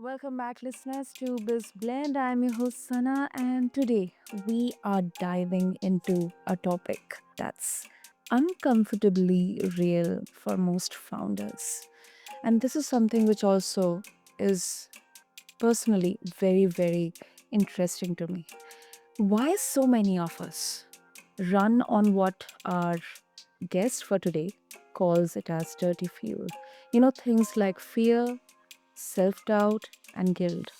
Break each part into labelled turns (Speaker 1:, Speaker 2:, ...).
Speaker 1: Welcome back, listeners, to BizBlend. I'm your host, Sana, and today we are diving into a topic that's uncomfortably real for most founders. And this is something which also is personally very, very interesting to me. Why so many of us run on what our guest for today calls it as dirty fuel? Things like fear, self doubt, and guilt,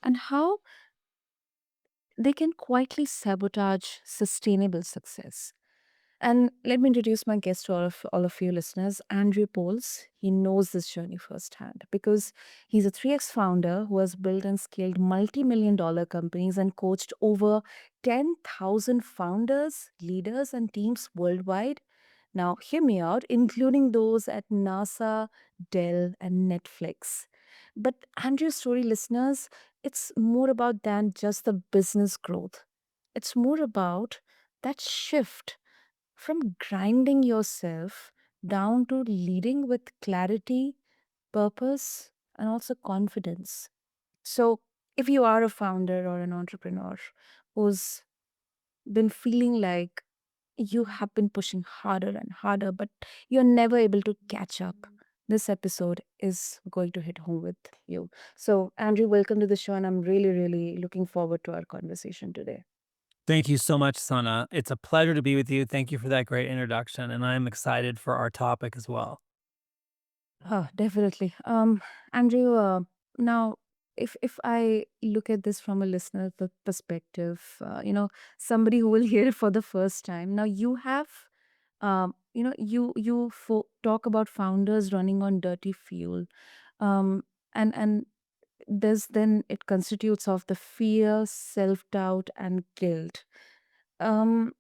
Speaker 1: and how they can quietly sabotage sustainable success. And let me introduce my guest to all of you listeners, Andrew Poles. He knows this journey firsthand because he's a 3x founder who has built and scaled multi-million-dollar companies and coached over 10,000 founders, leaders, and teams worldwide. Now, hear me out, including those at NASA, Dell, and Netflix. But Andrew's story, listeners, it's more about than just the business growth. It's more about that shift from grinding yourself down to leading with clarity, purpose, and also confidence. So, if you are a founder or an entrepreneur who's been feeling like you have been pushing harder and harder, but you're never able to catch up, this episode is going to hit home with you. So, Andrew, welcome to the show, and I'm really, really looking forward to our conversation today.
Speaker 2: Thank you so much, Sana. It's a pleasure to be with you. Thank you for that great introduction, and I'm excited for our topic as well.
Speaker 1: Oh, definitely. Andrew, now if I look at this from a listener perspective, somebody who will hear it for the first time. Now you have, talk about founders running on dirty fuel, and there's then it constitutes of the fear, self doubt, and guilt. Um,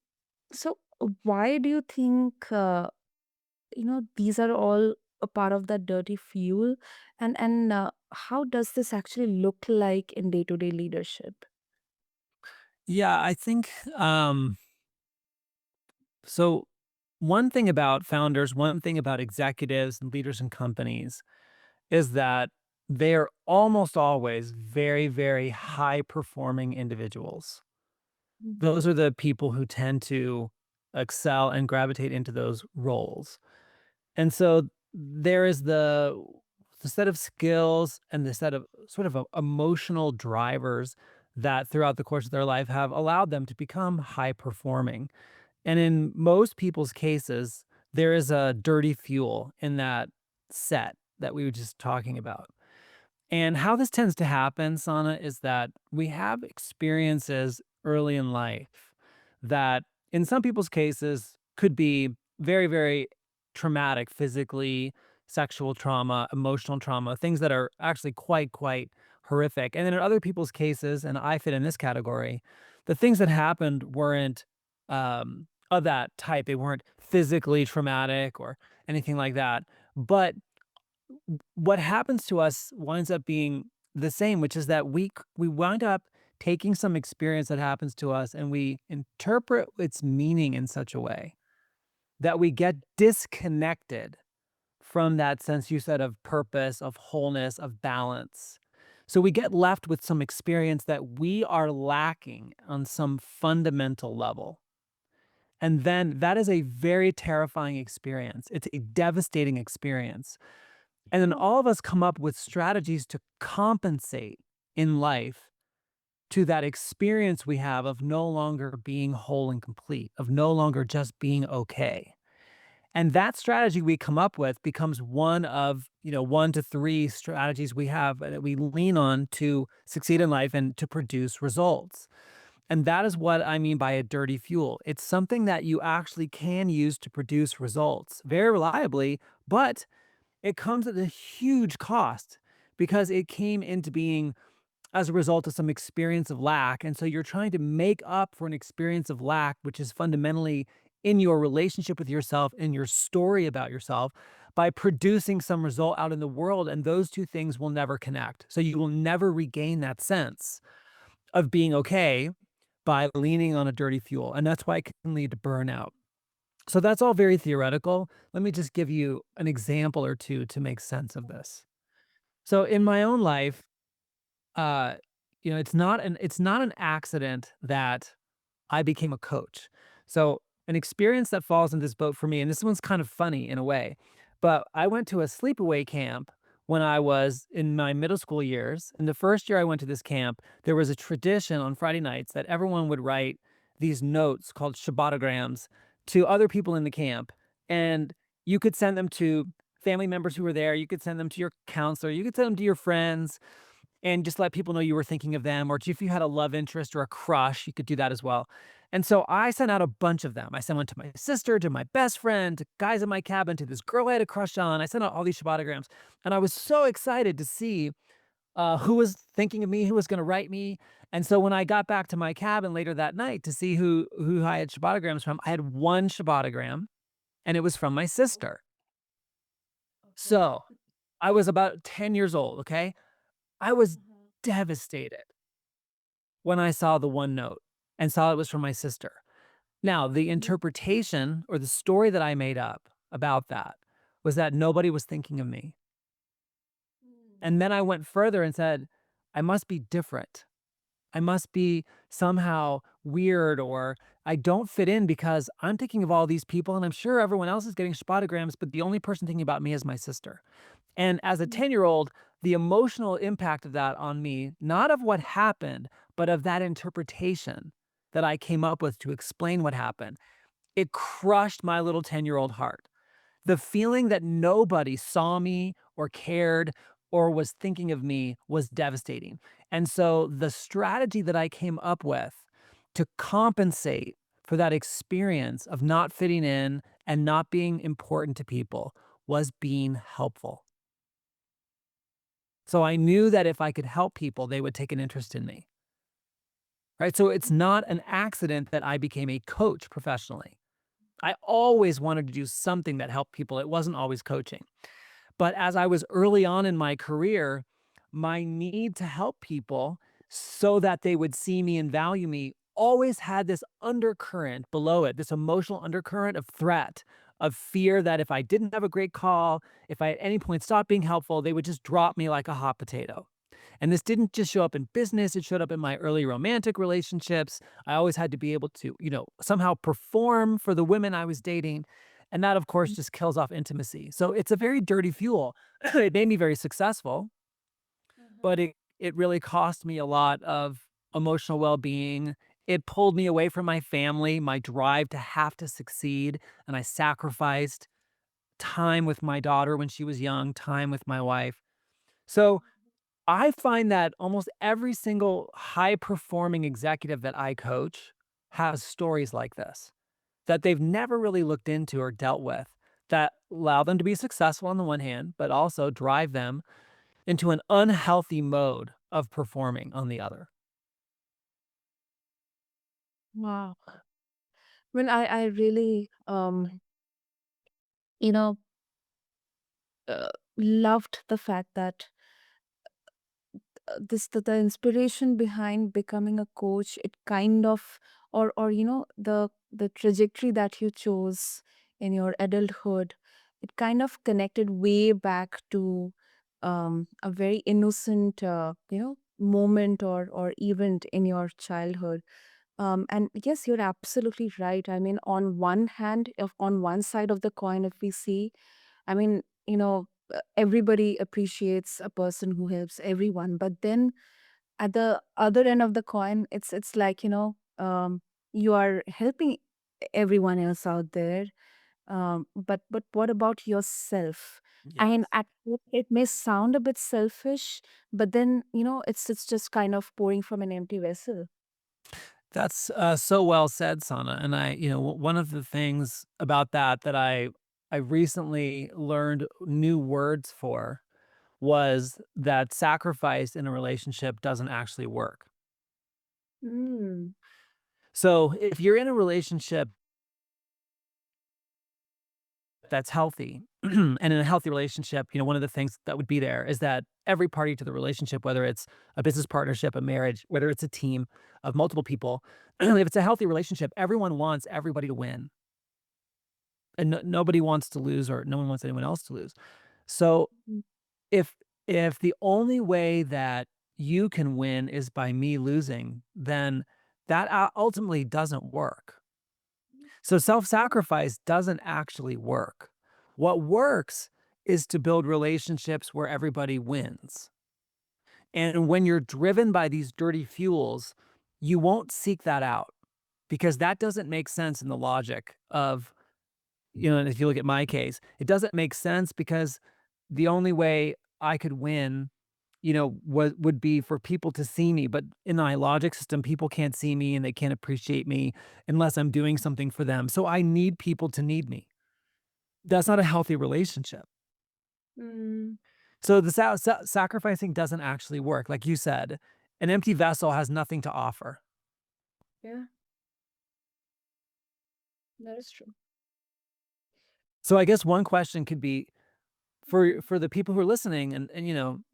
Speaker 1: so why do you think? These are all a part of that dirty fuel, and how does this actually look like in day-to-day leadership?
Speaker 2: Yeah, I think so. One thing about founders, one thing about executives and leaders in companies is that they're almost always very, very high performing individuals.
Speaker 1: Mhm.
Speaker 2: Those are the people who tend to excel and gravitate into those roles. And so there is the set of skills and the set of sort of emotional drivers that throughout the course of their life have allowed them to become high performing. And in most people's cases, there is a dirty fuel in that set that we were just talking about. And how this tends to happen, Sana, is that we have experiences early in life that, in some people's cases, could be very, very traumatic physically, sexual trauma, emotional trauma, things that are actually quite, quite horrific. And then in other people's cases, and I fit in this category, the things that happened weren't of that type. They weren't physically traumatic or anything like that. But what happens to us winds up being the same, which is that we wind up taking some experience that happens to us and we interpret its meaning in such a way that we get disconnected from that sense you said of purpose, of wholeness, of balance. So we get left with some experience that we are lacking on some fundamental level. And then that is a very terrifying experience. It's a devastating experience. And then all of us come up with strategies to compensate in life to that experience we have of no longer being whole and complete, of no longer just being okay. And that strategy we come up with becomes one of, 1 to 3 strategies we have that we lean on to succeed in life and to produce results. And that is what I mean by a dirty fuel. It's something that you actually can use to produce results very reliably, but it comes at a huge cost because it came into being as a result of some experience of lack. And so you're trying to make up for an experience of lack, which is fundamentally in your relationship with yourself, in your story about yourself, by producing some result out in the world. And those two things will never connect. So you will never regain that sense of being okay by leaning on a dirty fuel. And that's why it can lead to burnout. So that's all very theoretical. Let me just give you an example or two to make sense of this. So in my own life, uh, it's not an accident that I became a coach. So, an experience that falls in this boat for me, and this one's kind of funny in a way, but I went to a sleepaway camp when I was in my middle school years. And the first year I went to this camp, there was a tradition on Friday nights that everyone would write these notes called Shabbatograms to other people in the camp. And you could send them to family members who were there. You could send them to your counselor. You could send them to your friends and just let people know you were thinking of them, or if you had a love interest or a crush, you could do that as well. And so I sent out a bunch of them. I sent one to my sister, to my best friend, to guys in my cabin, to this girl I had a crush on. I sent out all these Shabbatograms, and I was so excited to see who was thinking of me, who was going to write me. And so when I got back to my cabin later that night to see who I had Shabbatograms from, I had one Shabbotogram, and it was from my sister.
Speaker 1: Okay.
Speaker 2: So I was about 10 years old. Okay, I was
Speaker 1: Mhm.
Speaker 2: devastated when I saw the one note and saw it was from my sister. Now, the
Speaker 1: Mhm.
Speaker 2: interpretation or the story that I made up about that was that nobody was thinking of me.
Speaker 1: Mm.
Speaker 2: And then I went further and said, I must be different. I must be somehow weird, or I don't fit in because I'm thinking of all these people and I'm sure everyone else is getting spotograms, but the only person thinking about me is my sister. And as a
Speaker 1: Mm.
Speaker 2: 10-year-old, the emotional impact of that on me, not of what happened, but of that interpretation that I came up with to explain what happened, it crushed my little 10-year-old heart. The feeling that nobody saw me or cared or was thinking of me was devastating. And so the strategy that I came up with to compensate for that experience of not fitting in and not being important to people was being helpful. So I knew that if I could help people, they would take an interest in me. Right. So it's not an accident that I became a coach professionally. I always wanted to do something that helped people. It wasn't always coaching. But as I was early on in my career, my need to help people so that they would see me and value me always had this undercurrent below it, this emotional undercurrent of threat, of fear that if I didn't have a great call, if I at any point stopped being helpful, they would just drop me like a hot potato. And this didn't just show up in business, it showed up in my early romantic relationships. I always had to be able to, somehow perform for the women I was dating. And that, of course,
Speaker 1: Mm.
Speaker 2: just kills off intimacy. So it's a very dirty fuel. It made me very successful, but
Speaker 1: Mhm.
Speaker 2: it really cost me a lot of emotional well-being. It pulled me away from my family, my drive to have to succeed, and I sacrificed time with my daughter when she was young, time with my wife. So I find that almost every single high performing executive that I coach has stories like this that they've never really looked into or dealt with that allow them to be successful on the one hand, but also drive them into an unhealthy mode of performing on the other.
Speaker 1: Wow. Well, I really you know uh, loved the fact that the inspiration behind becoming a coach, it kind of, or the trajectory that you chose in your adulthood, it kind of connected way back to a very innocent moment or event in your childhood. And yes, you're absolutely right. I mean, on one hand, if on one side of the coin, if we see, I mean, everybody appreciates a person who helps everyone, but then at the other end of the coin, it's like, you are helping everyone else out there, but what about yourself? And
Speaker 2: Yes.
Speaker 1: at first it may sound a bit selfish, but then it's just kind of pouring from an empty vessel.
Speaker 2: That's so well said, Sana. And one of the things about that I recently learned new words for was that sacrifice in a relationship doesn't actually work.
Speaker 1: Mm.
Speaker 2: So if you're in a relationship that's healthy, and in a healthy relationship, one of the things that would be there is that every party to the relationship, whether it's a business partnership, a marriage, whether it's a team of multiple people, if it's a healthy relationship, everyone wants everybody to win, and nobody wants to lose, or no one wants anyone else to lose. So
Speaker 1: Mm.
Speaker 2: if the only way that you can win is by me losing, then that ultimately doesn't work. So self-sacrifice doesn't actually work. What works is to build relationships where everybody wins. And when you're driven by these dirty fuels, you won't seek that out because that doesn't make sense in the logic of, and if you look at my case, it doesn't make sense because the only way I could win, would be for people to see me. But in my logic system, people can't see me and they can't appreciate me unless I'm doing something for them. So I need people to need me. That's not a healthy relationship.
Speaker 1: Mm,
Speaker 2: So the sacrificing doesn't actually work. Like you said, an empty vessel has nothing to offer.
Speaker 1: yeah, that is true.
Speaker 2: So I guess one question could be for the people who are listening, and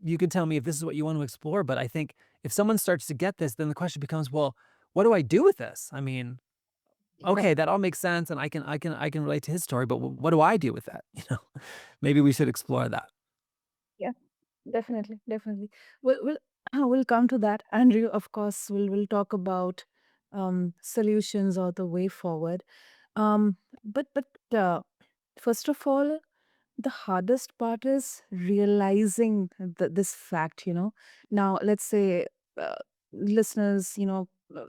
Speaker 2: you can tell me if this is what you want to explore. But I think if someone starts to get this, then the question becomes, well, what do I do with this? I mean,
Speaker 1: Yeah.
Speaker 2: okay, that all makes sense, and I can relate to his story, but what do I do with that? Maybe we should explore that.
Speaker 1: Yeah, definitely, definitely. We'll come to that, Andrew. Of course, we'll talk about solutions or the way forward. But first of all, the hardest part is realizing this fact. Now let's say uh, listeners,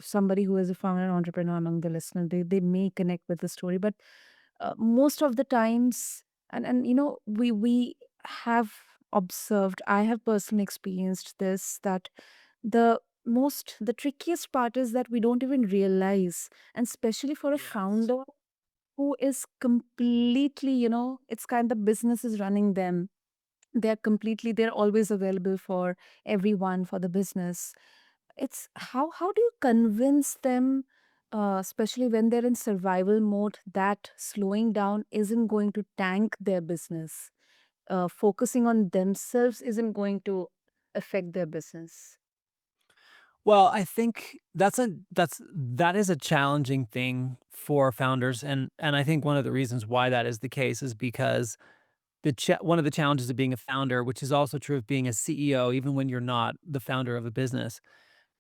Speaker 1: somebody who is a founder and entrepreneur among the listeners, they may connect with the story, but most of the times, and we have observed, I have personally experienced this, that the trickiest part is that we don't even realize, and especially for a
Speaker 2: Yes.
Speaker 1: founder who is completely, it's kind of business is running them. They're always available for everyone, for the business. It's how do you convince them, especially when they're in survival mode, that slowing down isn't going to tank their business, focusing on themselves isn't going to affect their business.
Speaker 2: Well, I think that is a challenging thing for founders, and I think one of the reasons why that is the case is because one of the challenges of being a founder, which is also true of being a CEO, even when you're not the founder of a business,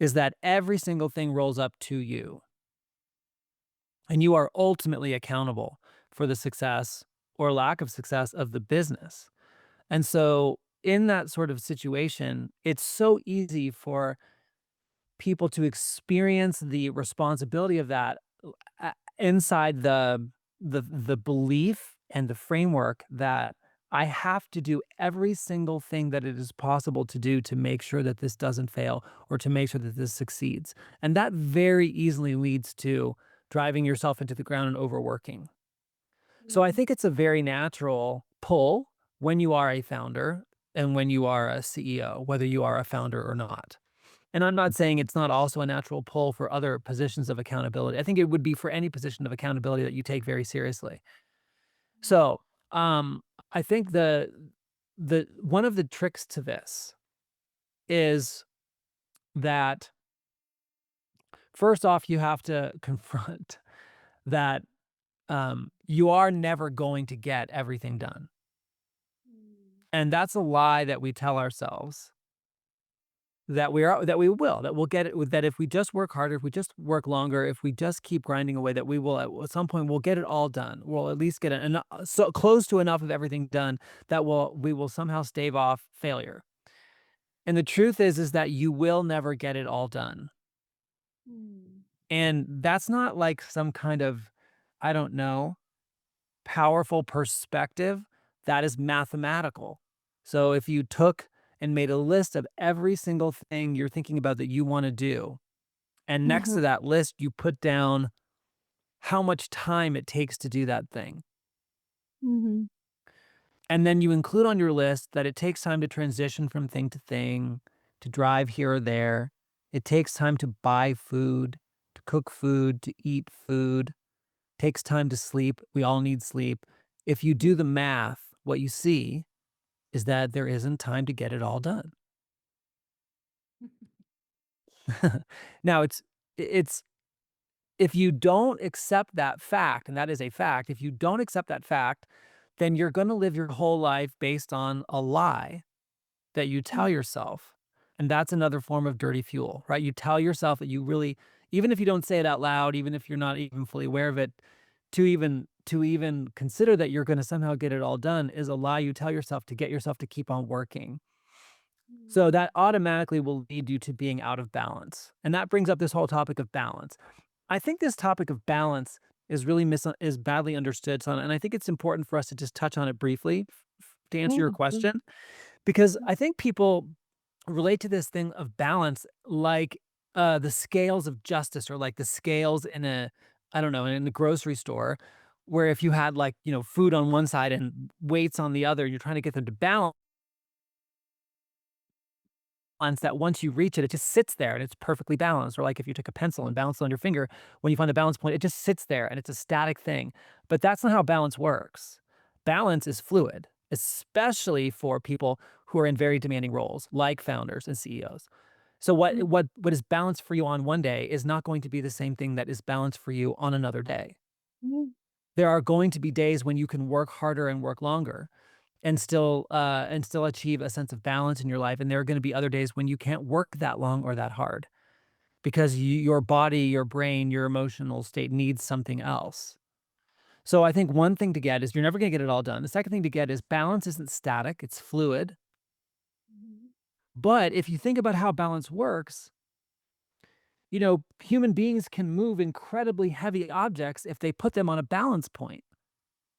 Speaker 2: is that every single thing rolls up to you, and you are ultimately accountable for the success or lack of success of the business. And so, in that sort of situation, it's so easy for people to experience the responsibility of that inside the belief and the framework that I have to do every single thing that it is possible to do to make sure that this doesn't fail or to make sure that this succeeds. And that very easily leads to driving yourself into the ground and overworking. So I
Speaker 1: Mhm.
Speaker 2: think it's a very natural pull when you are a founder and when you are a CEO, whether you are a founder or not. And I'm not saying it's not also a natural pull for other positions of accountability. I think it would be for any position of accountability that you take very seriously. So, um, I think the one of the tricks to this is that first off, you have to confront that you are never going to get everything done.
Speaker 1: Mm.
Speaker 2: And that's a lie that we tell ourselves. That we will, that we'll get it, that if we just work harder, if we just work longer, if we just keep grinding away, that we will at some point we'll get it all done. We'll at least get so close to enough of everything done that we will somehow stave off failure. And the truth is that you will never get it all done.
Speaker 1: Mm.
Speaker 2: And that's not like some kind of, I don't know, powerful perspective. That is mathematical. So if you took and made a list of every single thing you're thinking about that you want to do, and next
Speaker 1: Mhm.
Speaker 2: to that list, you put down how much time it takes to do that thing.
Speaker 1: Mhm.
Speaker 2: And then you include on your list that it takes time to transition from thing to thing, to drive here or there. It takes time to buy food, to cook food, to eat food. Takes time to sleep. We all need sleep. If you do the math, what you see is that there isn't time to get it all done. Now it's if you don't accept that fact, and that is a fact, if you don't accept that fact, then you're gonna live your whole life based on a lie that you tell yourself. And that's another form of dirty fuel, right? You tell yourself that you really, even if you don't say it out loud, even if you're not even fully aware of it, to even consider that you're going to somehow get it all done is a lie you tell yourself to get yourself to keep on working. So
Speaker 1: Mm.
Speaker 2: that automatically will lead you to being out of balance. And that brings up this whole topic of balance. I think this topic of balance is really is badly understood, son, and I think it's important for us to just touch on it briefly to answer
Speaker 1: Yeah,
Speaker 2: your
Speaker 1: mm,
Speaker 2: question, because
Speaker 1: mm,
Speaker 2: I think people relate to this thing of balance like the scales of justice, or like the scales in a, I don't know, in the grocery store, where if you had, like, food on one side and weights on the other, you're trying to get them to balance, that once you reach it, it just sits there and it's perfectly balanced. Or like if you took a pencil and balanced it on your finger, when you find the balance point, it just sits there and it's a static thing. But that's not how balance works. Balance is fluid, especially for people who are in very demanding roles, like founders and CEOs. So what
Speaker 1: mm,
Speaker 2: what what is balanced for you on one day is not going to be the same thing that is balanced for you on another day.
Speaker 1: mm,
Speaker 2: There are going to be days when you can work harder and work longer and still achieve a sense of balance in your life, and there are gonna be other days when you can't work that long or that hard because your body, your brain, your emotional state needs something else. So I think one thing to get is you're never gonna get it all done. The second thing to get is balance isn't static, it's fluid.
Speaker 1: mhm.
Speaker 2: But if you think about how balance works, human beings can move incredibly heavy objects if they put them on a balance point.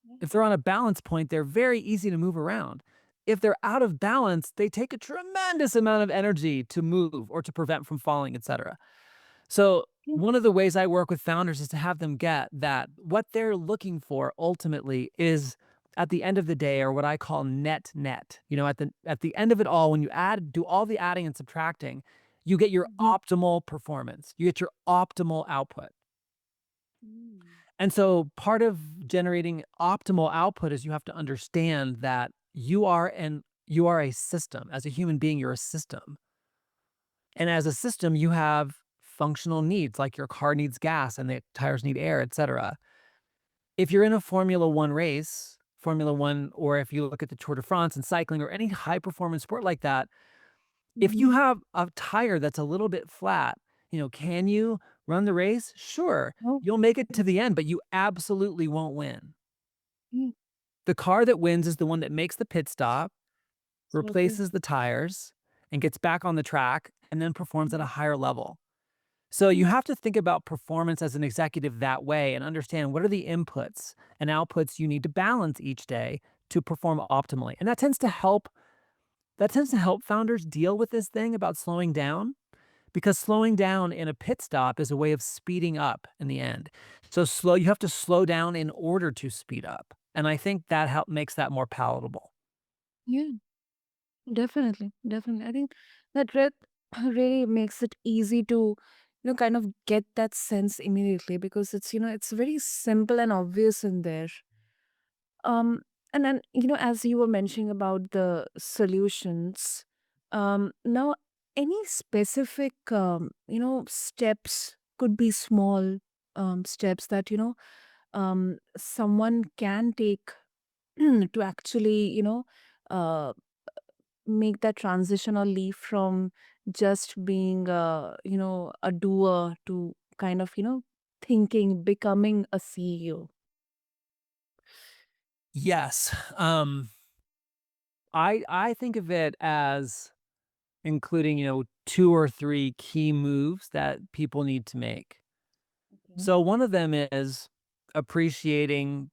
Speaker 1: Yeah.
Speaker 2: If they're on a balance point, they're very easy to move around. If they're out of balance, they take a tremendous amount of energy to move or to prevent from falling, etc. So,
Speaker 1: Yeah.
Speaker 2: one of the ways I work with founders is to have them get that what they're looking for ultimately is, at the end of the day, or what I call net net. At the end of it all, when you do all the adding and subtracting, you get your
Speaker 1: Mhm.
Speaker 2: optimal performance. You get your optimal output.
Speaker 1: Mm.
Speaker 2: And so part of generating optimal output is you have to understand that you are a system. As a human being, you're a system. And as a system, you have functional needs, like your car needs gas and the tires need air, etc. If you're in a Formula 1 race, Formula 1, or if you look at the Tour de France and cycling or any high performance sport like that, if you
Speaker 1: Mhm.
Speaker 2: have a tire that's a little bit flat, can you run the race? Sure.
Speaker 1: Oh,
Speaker 2: You'll make it to
Speaker 1: yes.
Speaker 2: the end, but you absolutely won't win.
Speaker 1: Mm.
Speaker 2: The car that wins is the one that makes the pit stop,
Speaker 1: So true.
Speaker 2: replaces the tires, and gets back on the track, and then performs at a
Speaker 1: Mhm.
Speaker 2: higher level. So you
Speaker 1: Mm.
Speaker 2: have to think about performance as an executive that way and understand what are the inputs and outputs you need to balance each day to perform optimally. And that tends to help founders deal with this thing about slowing down, because slowing down in a pit stop is a way of speeding up in the end. So you have to slow down in order to speed up. And I think that makes that more palatable.
Speaker 1: Yeah, definitely, definitely. I think that really makes it easy to, kind of get that sense immediately because it's very simple and obvious in there. Um, and then, as you were mentioning about the solutions, now any specific, steps could be small steps that, someone can take to actually, uh, make that transition or leave from just being, a doer to kind of, thinking, becoming a CEO.
Speaker 2: Yes. I think of it as including, two or three key moves that people need to make.
Speaker 1: Okay.
Speaker 2: So one of them is appreciating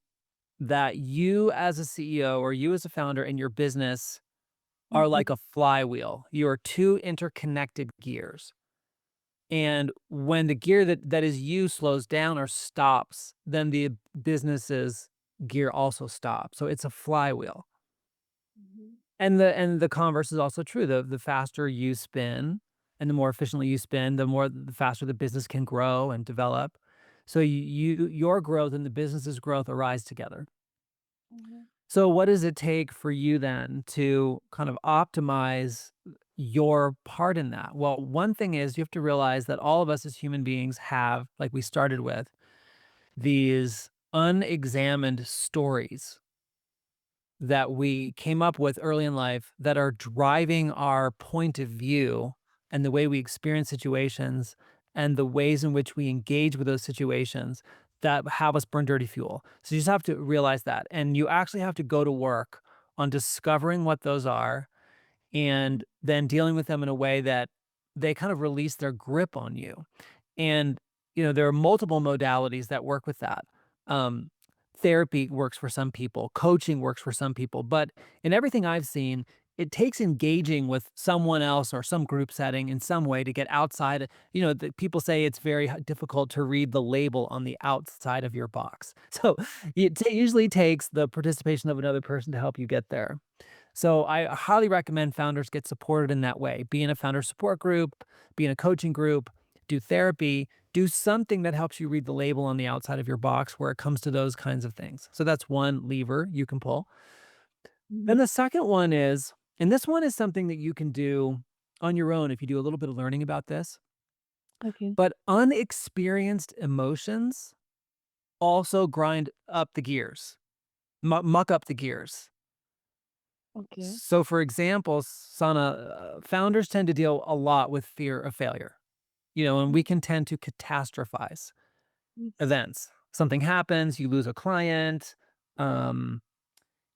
Speaker 2: that you as a CEO or you as a founder in your business are
Speaker 1: Mhm.
Speaker 2: like a flywheel. You are two interconnected gears. And when the gear that is you slows down or stops, then the business's gear also stops. So it's a flywheel.
Speaker 1: Mhm.
Speaker 2: And the converse is also true. The faster you spin and the more efficiently you spin, the faster the business can grow and develop. So your growth and the business's growth arise together.
Speaker 1: Mhm.
Speaker 2: So what does it take for you then to kind of optimize your part in that? Well, one thing is you have to realize that all of us as human beings have, like we started with, these unexamined stories that we came up with early in life that are driving our point of view and the way we experience situations and the ways in which we engage with those situations that have us burn dirty fuel. So you just have to realize that. And you actually have to go to work on discovering what those are and then dealing with them in a way that they kind of release their grip on you. And, there are multiple modalities that work with that. Um, Therapy works for some people, coaching works for some people, but in everything I've seen, it takes engaging with someone else or some group setting in some way to get outside. People say it's very difficult to read the label on the outside of your box. So it usually takes the participation of another person to help you get there. So I highly recommend founders get supported in that way. Be in a founder support group, be in a coaching group, do therapy, do something that helps you read the label on the outside of your box where it comes to those kinds of things. So that's one lever you can pull.
Speaker 1: Mhm.
Speaker 2: Then the second one is, and this one is something that you can do on your own if you do a little bit of learning about this,
Speaker 1: Okay.
Speaker 2: but unexperienced emotions also grind up the gears, muck up the gears.
Speaker 1: Okay.
Speaker 2: So, for example, Sana, founders tend to deal a lot with fear of failure, and we can tend to catastrophize
Speaker 1: Yes.
Speaker 2: events. Something happens, you lose a client, um,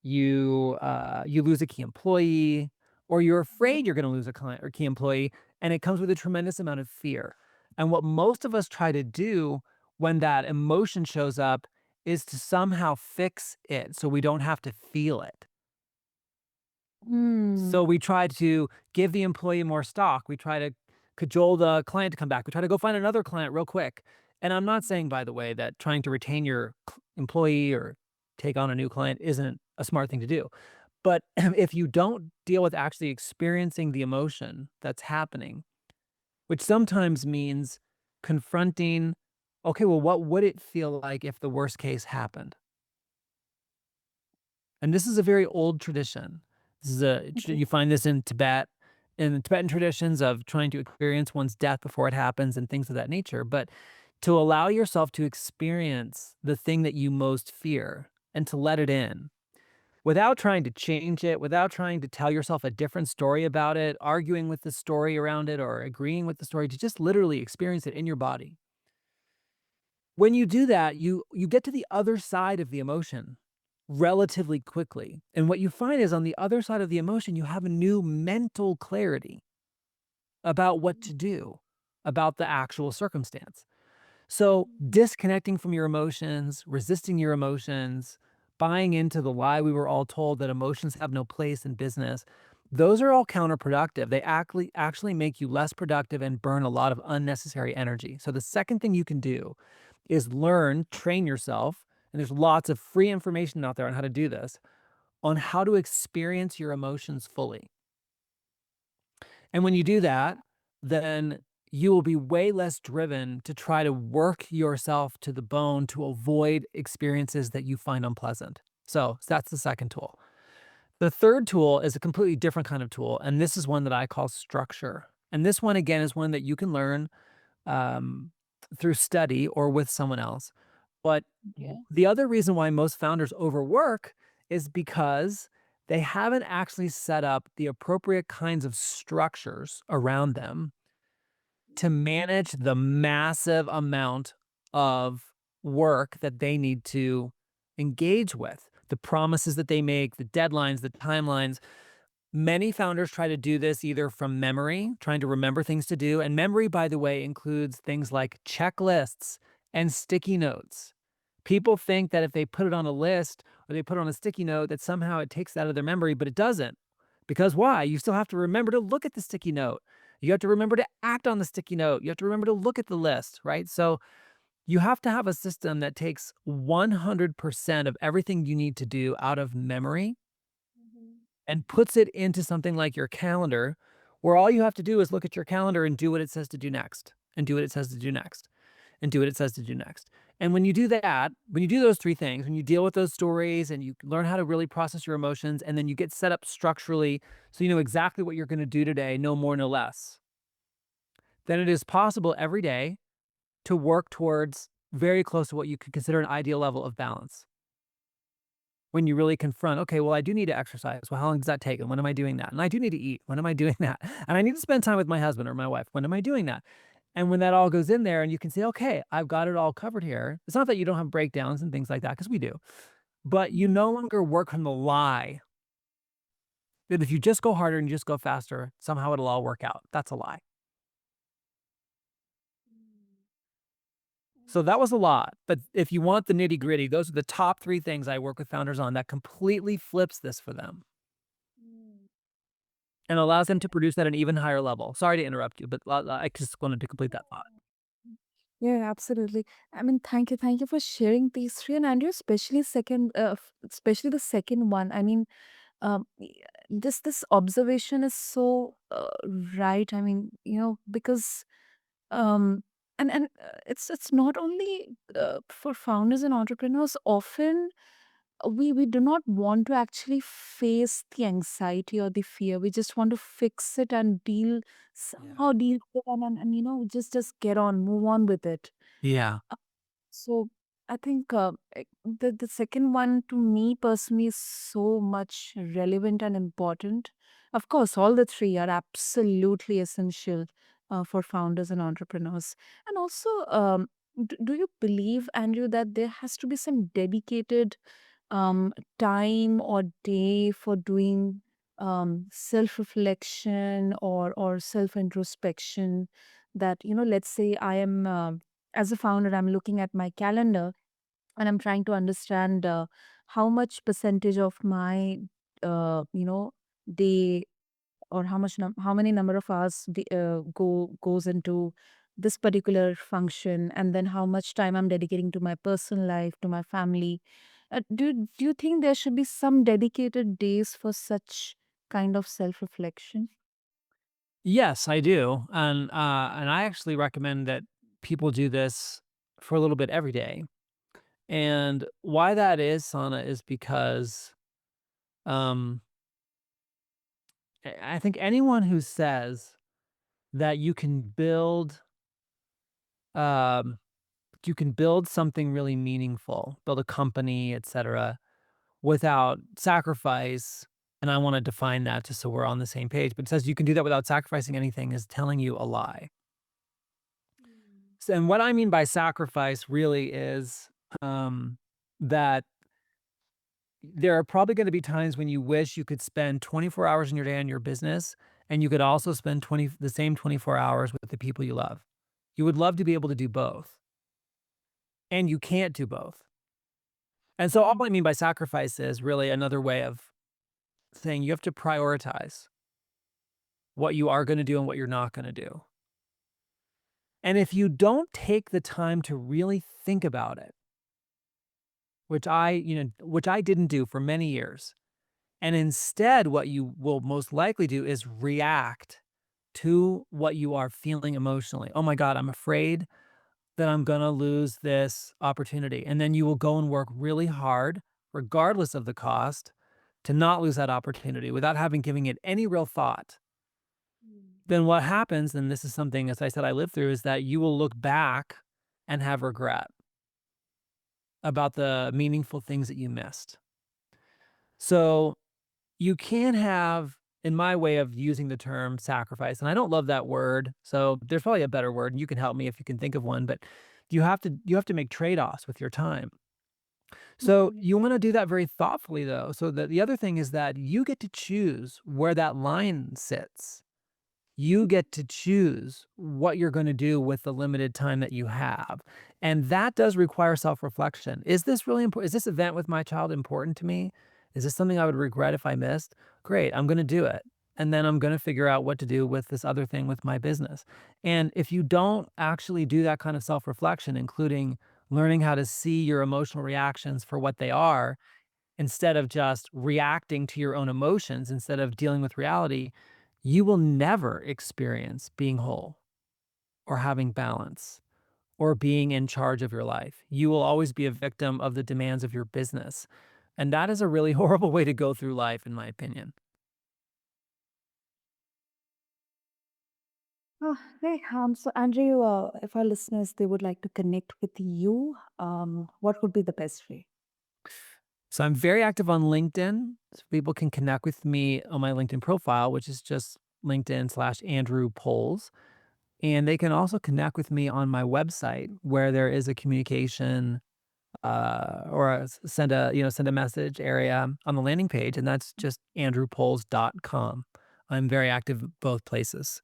Speaker 2: you lose a key employee, or you're
Speaker 1: Mhm.
Speaker 2: afraid you're going to lose a client or key employee, and it comes with a tremendous amount of fear. And what most of us try to do when that emotion shows up is to somehow fix it so we don't have to feel it.
Speaker 1: Hmm.
Speaker 2: So we try to give the employee more stock. We try to cajole the client to come back. We try to go find another client real quick. And I'm not saying, by the way, that trying to retain your employee or take on a new client isn't a smart thing to do. But if you don't deal with actually experiencing the emotion that's happening, which sometimes means confronting, okay, well, what would it feel like if the worst case happened? And this is a very old tradition. This is
Speaker 1: Okay.
Speaker 2: you find this in Tibet, in the Tibetan traditions of trying to experience one's death before it happens and things of that nature. But to allow yourself to experience the thing that you most fear and to let it in without trying to change it, without trying to tell yourself a different story about it, arguing with the story around it, or agreeing with the story, to just literally experience it in your body. When you do that, you get to the other side of the emotion relatively quickly. And what you find is on the other side of the emotion, you have a new mental clarity about what to do about the actual circumstance. So, disconnecting from your emotions, resisting your emotions, buying into the lie we were all told that emotions have no place in business, those are all counterproductive. They actually make you less productive and burn a lot of unnecessary energy. So, the second thing you can do is train yourself, and there's lots of free information out there on how to do this, on how to experience your emotions fully. And when you do that, then you will be way less driven to try to work yourself to the bone to avoid experiences that you find unpleasant. So that's the second tool. The third tool is a completely different kind of tool, and this is one that I call structure. And this one, again, is one that you can learn um, through study or with someone else. But
Speaker 1: Okay.
Speaker 2: the other reason why most founders overwork is because they haven't actually set up the appropriate kinds of structures around them to manage the massive amount of work that they need to engage with, the promises that they make, the deadlines, the timelines. Many founders try to do this either from memory, trying to remember things to do. And memory, by the way, includes things like checklists and sticky notes. People think that if they put it on a list or they put it on a sticky note, that somehow it takes it out of their memory, but it doesn't. Because why? You still have to remember to look at the sticky note. You have to remember to act on the sticky note. You have to remember to look at the list, right? So you have to have a system that takes 100% of everything you need to do out of memory and puts it into something like your calendar, where all you have to do is look at your calendar and do what it says to do next, and do what it says to do next, and do what it says to do next. And when you do that, when you do those three things, when you deal with those stories and you learn how to really process your emotions, and then you get set up structurally so you know exactly what you're going to do today, no more, no less, then it is possible every day to work towards very close to what you could consider an ideal level of balance. when you really confront, okay, well, I do need to exercise. Well, how long does that take? And when am I doing that? And I do need to eat. When am I doing that? And I need to spend time with my husband or my wife. When am I doing that? And when that all goes in there and you can say, okay, I've got it all covered here. It's not that you don't have breakdowns and things like that, because we do, but you no longer work from the lie that if you just go harder and you just go faster, somehow it'll all work out. That's a lie. So that was a lot. But if you want the nitty gritty, those are the top three things I work with founders on that completely flips this for them and allows them to produce at an even higher level. Sorry to interrupt you, but I just wanted to complete that thought.
Speaker 1: Yeah, absolutely. I mean, thank you for sharing these three, and Andrew, especially the second one. I mean, y- this observation is so right. I mean, because um, and it's not only for founders and entrepreneurs. Often, we do not want to actually face the anxiety or the fear. We just want to fix it and
Speaker 2: Yeah.
Speaker 1: deal with it, and just get on, move on with it.
Speaker 2: Yeah.
Speaker 1: So I think the second one to me personally is so much relevant and important. Of course, all the three are absolutely essential for founders and entrepreneurs. And also, do you believe, Andrew, that there has to be some dedicated time or day for doing self reflection or self introspection? That, let's say I am. As a founder, I'm looking at my calendar and I'm trying to understand how much percentage of my day, or how many number of hours goes into this particular function, and then how much time I'm dedicating to my personal life, to my family. Do you think there should be some dedicated days for such kind of self reflection?
Speaker 2: Yes, I do. And I actually recommend that people do this for a little bit every day. And why that is, Sana, is because um I think anyone who says that um you can build something really meaningful, build a company, etc., without sacrifice, and I want to define that just so we're on the same page, but it says you can do that without sacrificing anything is telling you a lie. So, and what I mean by sacrifice really is that there are probably going to be times when you wish you could spend 24 hours in your day on your business and you could also spend the same 24 hours with the people you love. You would love to be able to do both, and you can't do both. And so all I mean by sacrifice is really another way of saying you have to prioritize what you are going to do and what you're not going to do. And if you don't take the time to really think about it, which I didn't do for many years, and instead what you will most likely do is react to what you are feeling emotionally. Oh my God, I'm afraid that I'm going to lose this opportunity. And then you will go and work really hard, regardless of the cost, to not lose that opportunity without having given it any real thought. Then what happens, and this is something, as I said, I lived through, is that you will look back and have regret about the meaningful things that you missed. So you can have, in my way of using the term sacrifice, and I don't love that word, so there's probably a better word, and you can help me if you can think of one, but you have to make trade-offs with your time. So
Speaker 1: Mhm.
Speaker 2: you wanna do that very thoughtfully, though, so that the other thing is that you get to choose where that line sits. You get to choose what you're gonna do with the limited time that you have, and that does require self-reflection. Is this really important? Is this event with my child important to me? Is this something I would regret if I missed? Great, I'm gonna do it, and then I'm gonna figure out what to do with this other thing with my business. And if you don't actually do that kind of self-reflection, including learning how to see your emotional reactions for what they are, instead of just reacting to your own emotions, instead of dealing with reality, you will never experience being whole or having balance or being in charge of your life. You will always be a victim of the demands of your business. And that is a really horrible way to go through life, in my opinion.
Speaker 1: Oh, hey, so Andrew, if our listeners they would like to connect with you, what would be the best way?
Speaker 2: So I'm very active on LinkedIn. So people can connect with me on my LinkedIn profile, which is just LinkedIn/Andrew Poles. And they can also connect with me on my website where there is a communication or send a message area on the landing page, and that's just andrewpoles.com. I'm very active both places.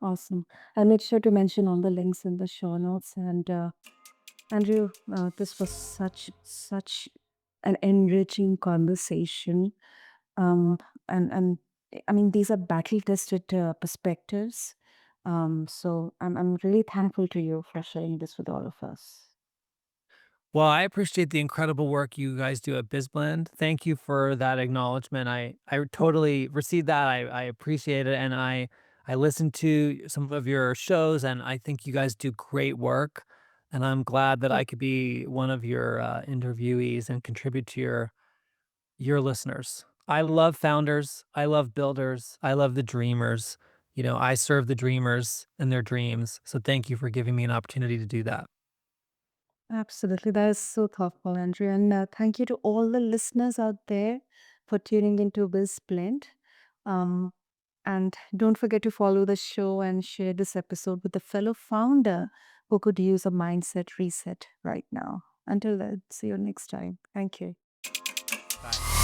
Speaker 1: Awesome. I'll make sure to mention all the links in the show notes. And Andrew, this was such an enriching conversation. Um, and I mean, these are battle tested perspectives. So I'm really thankful to you for sharing this with all of us.
Speaker 2: Well, I appreciate the incredible work you guys do at BizBlend. Thank you for that acknowledgement. I totally received that. I appreciate it, and I listened to some of your shows, and I think you guys do great work. And I'm glad that I could be one of your interviewees and contribute to your listeners. I love founders. I love builders. I love the dreamers. I serve the dreamers and their dreams. So thank you for giving me an opportunity to do that.
Speaker 1: Absolutely. That is so thoughtful, Andrew. And thank you to all the listeners out there for tuning into BizBlend. Um, and don't forget to follow the show and share this episode with a fellow founder who could use a mindset reset right now. Until then, see you next time. Thank you.
Speaker 2: Bye.